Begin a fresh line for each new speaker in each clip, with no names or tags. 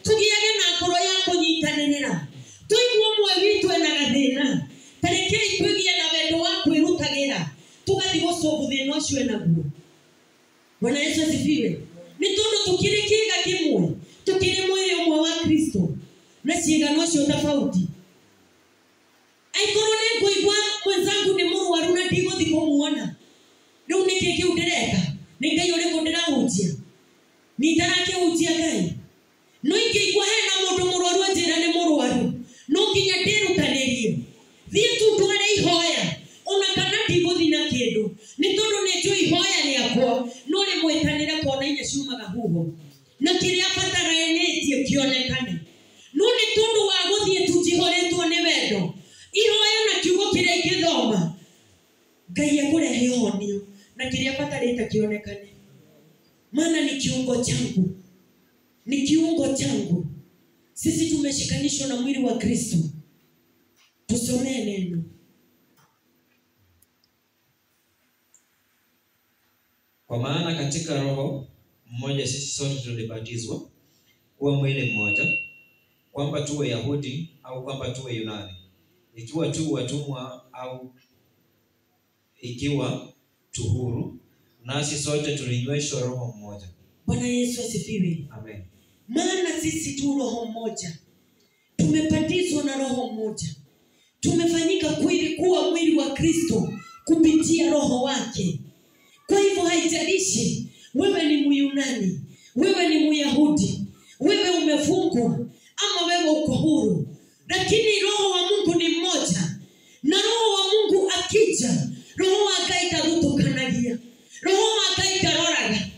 tugiage na ngoro ya kunyitanirira tuigwe mwe witu na gathina tarekei tugie na wendo wa kwirutagira tugathi gucobu thina ucio naguo. Bwana Yesu asifiwe. Ni tondu tukiri kiga kimwe, tukiri mwili umwe wa Kristo na ciigano cio tofauti. Aikoro ne kuigwa mwenzangu ni murwaru na ndiguthi kumuona riu niki kiu ndireka ni Ngai uri kundirahunjia ni tarake hunjia Ngai no ingĩigua hena mũndũ mũrwaru njĩra nĩ mũrwaru no nginya ndĩrutanirie thiĩ tu ndware ihoya ona kana ndigũthi na kĩndũ nĩ tondũ nĩ njũĩ ihoya rĩakwa no rĩmwĩtanĩre kona inya ciumaga huho na kĩrĩa bataranĩtie kĩonekane no nĩ tondũ wa gũthiĩ tu njihorĩtwo nĩ wendo ihoya na kiugo kĩrĩa ingĩthoma Ngai akũrehe honio na kĩrĩa batarĩte kĩonekane. Maana ni kiungo changu, ni kiungo changu. Sisi tumeshikanishwa na mwili wa Kristo. Tusomee neno.
Kwa maana katika roho mmoja sisi sote tulibatizwa kuwa mwili mmoja, kwamba tuwe Yahudi au kwamba tuwe Yunani, ikiwa tu watumwa au ikiwa tu huru, nasi sote tulinyweshwa roho mmoja.
Bwana Yesu asifiwe.
Amen.
Maana sisi tu roho mmoja, tumebatizwa na roho mmoja, tumefanyika kuwa mwili wa Kristo kupitia roho wake. Kwa hivyo haijalishi wewe ni Myunani, wewe ni Myahudi, wewe umefungwa ama wewe uko huru, lakini roho wa Mungu ni mmoja. Na roho wa Mungu akija, roho wa Ngai ndagutukanagia, roho wa Ngai ndaroraga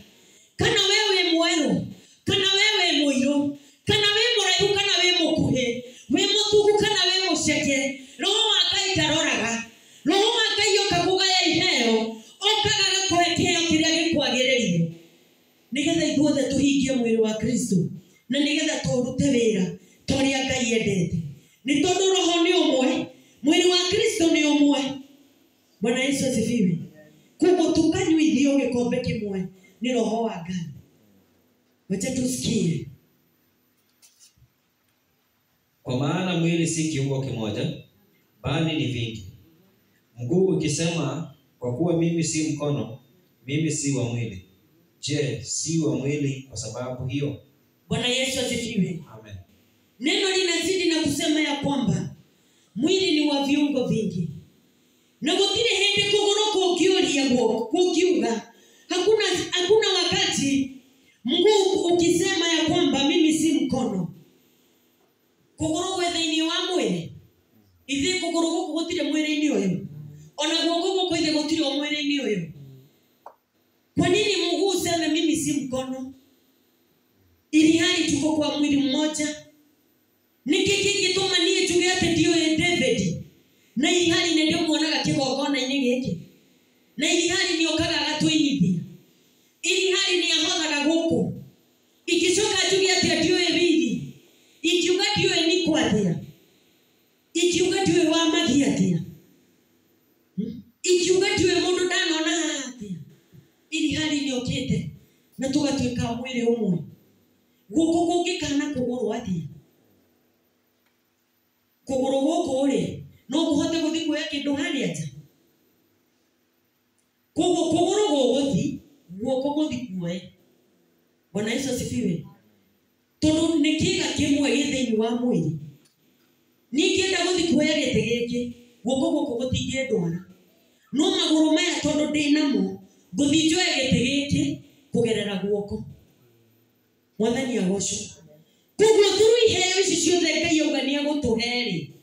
kana wewe mweru kana wewe muiru kana wewe muraihu kana wewe mukuhe wewe mutugu kana wewe muceke, roho wa Ngai ndaroraga. Roho wa Ngai okakugaya iheo okaga kwekeo kiria gikwagiririe nigetha ithuothe tuhingie mwili wa Kristo na nigetha turute wira toria Ngai endete. Ni tondu roho ni umwe, mwili wa Kristo ni umwe. Bwana Yesu asifiwe. Kwa tukanyuithio gikombe kimwe ni roho wa Ngai. Wacha tusikie.
Kwa maana mwili si kiungo kimoja, bali ni vingi. Mguu ukisema kwa kuwa mimi si mkono, mimi si wa mwili, je, si wa mwili kwa sababu hiyo?
Bwana Yesu asifiwe.
Amen.
Neno linazidi na kusema ya kwamba mwili ni wa viungo vingi. Na gutire hindi kugoroka ukioria kukiuga. Hakuna wakati mguu ukisema ya kwamba mimi si mkono. Kugoro wethaini wa mwili. Ithi kugoro guku gutire mwili-ini uyu. Ona guoko guku ithi gutire mwili-ini uyu. Kwa nini mguu useme mimi si mkono? Ili hali tuko kwa mwili mmoja. Nikiki kituma niye tuge ate ndio David. Na ili hali ndio muonaga kigogona ini giki. Na ili hali ni okaga gatwinithia. Ili hali ni ahonaga guku. Ikicoka tuge ate ndio David. Ikiuga ndio ni kwathia. Ikiuga ndio wa magia atia. Ikiuga ndio mundu ndanona atia. Ili hali ni okete na tugatwika mwili umwe. Guku kungikana kuguru atia. Kuguru guku uri no kuhote guthi kuya kindu hari aja. Kuguru guthi guoko guthi kuwe. Bwana Yesu asifiwe. Tondu ni kiga kimwe githiini wa mwili. Nikienda guthi kuya gite giki guoko guku gutingindwara. No maguru maya tondu ndinamo guthi njoe gite giki kugerera guoko. Mwathani agocwo. Koguo through iheo ici ciothe Ngai augania gutuheri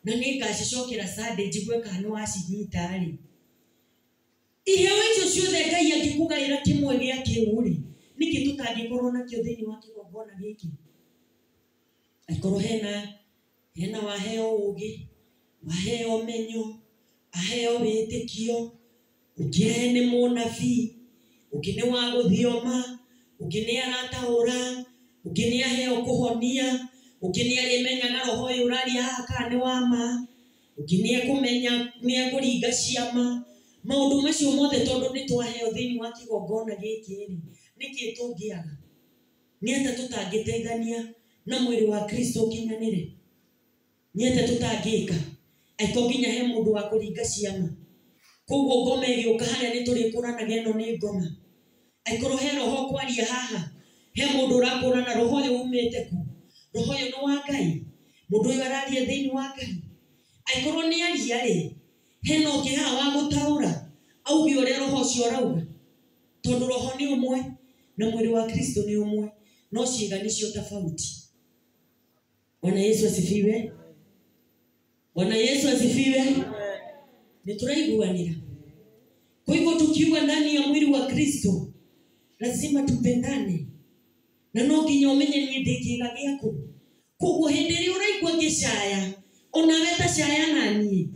na ningacicokera Sunday njigwe kana wacinyita ri. Iheo icio ciothe Ngai angikugaira kimwe gĩa kiuri niki tutangikorwo nakio thiini wa kigongona giki. Aikorwo hena waheo ugi, waheo menyo, aheo witikio, ukire ni munabii, ukine wa guthioma, ukine arataura, ukine aheo kuhonia, ukine arimenya na roho yurari akane wama, ukine kumenya ni akuringa ciama. Maundu macio mothe tondu ni twaheo thiini wa kigongona giki ri niki tungiaga ni ata tutangiteithania na mwili wa Kristo kinyanire nyete tutangika aiko nginya he mundu wa kuringa ciama koguo ngoma igioka haria ni turikuranaga ino ni ngoma aikoro he roho kwaria haha he mundu urakurana roho uyu umite ku roho uyu ni wa Ngai mundu uyu araria thiini wa Ngai aikoro ni aria ri heno kiha wa gutaura augi uria roho ucio arauga tondu roho ni umwe na mwili wa Kristo ni umwe no ciiga nicio tofauti. Bwana Yesu asifiwe. Bwana Yesu asifiwe. Nituraiguanira. Kwa hivyo tukiwa ndani ya mwili wa Kristo lazima tupendane. Na no nginya umenye ni ndikiga giaku. Koguo hindi ri uraigua ngicaya onawe ta caya nani.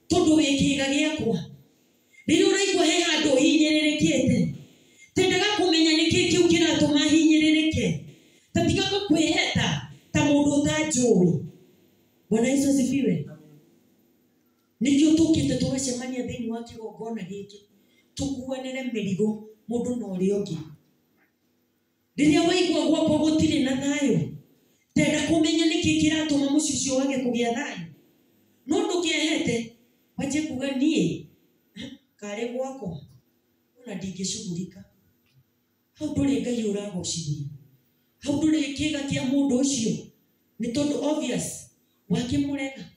Tondu wikiga giakwa. Riri uraigua he handu hinyiririkite. Tendaga kumenya niki kiu kiratuma hinyiririke. Tatiga kwiheta ta mundu utajui. Bwana Yesu asifiwe. Nikio tukite tugacemania thiini wa kigongona giki tukuanire mirigo mundu na uria ungi. Riria waigua gwakwa gutire na thayo tenda kumenya niki kiratuma mucicio wage kugia thayo no ndukiehete waje kuga nie kare gwakwa ona ndingicugurika hau nduri Ngai uragocirie hau nduri kiga kia mundu ucio ni tondu obvious wakimurega.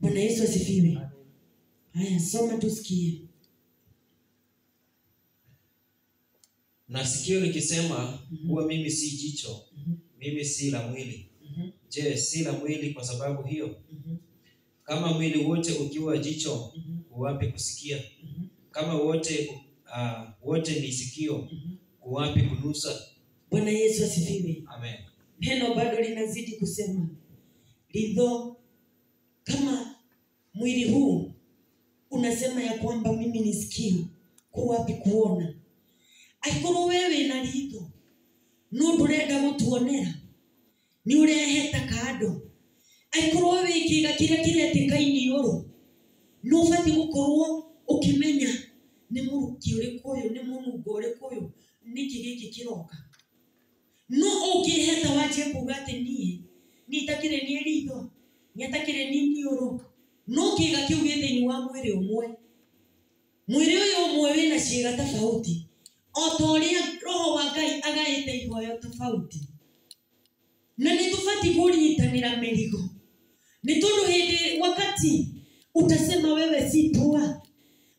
Bwana Yesu asifiwe. Haya, soma tusikie.
Na sikio likisema kuwa mimi si jicho, mimi si la mwili. Je, si la mwili kwa sababu hiyo? Kama mwili wote ukiwa jicho, kuwapi kusikia? Kama wote ni sikio, kuwapi kunusa?
Bwana Yesu asifiwe.
Amen.
Neno bado linazidi kusema lidho kama mwili huu unasema ya kwamba mimi ni sikio, kuwapi kuona? Aikoro wewe na lidho no ndurenda gutuonera ni ureheta kando. Aikoro wewe kiga kiria kiretikaini yoro no fati gukorwo ukimenya ni muruki uriku uyu ni munungo uriku uyu niki giki kiroka no ukiheta waje kuga ati ni takire ni lidho ni takire ni yoro no kiga kiu githini wa mwili umwe. Mwili uyu umwe wina ciiga tofauti otoria roho wa Ngai agaite ihoyo tofauti na nitufati kunyitanira mirigo ni tondu hindi wakati utasema wewe si pua,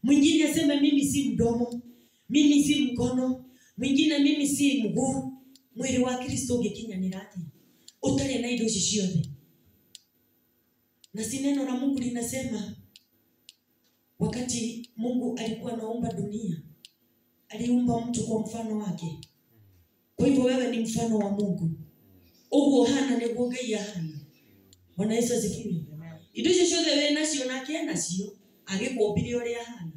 mwingine asema mimi si mdomo, mimi si mkono, mwingine mimi si mguu, mwili wa Kristo ugikinyanira ati utare na indo ciothe. Na si neno la Mungu linasema wakati Mungu alikuwa anaumba dunia aliumba mtu kwa mfano wake. Kwa hivyo wewe ni mfano wa Mungu. Uguo hana ni Ngai hana. Bwana Yesu asifiwe. Indo ciothe we nacio nake nacio agikumbire uria hana.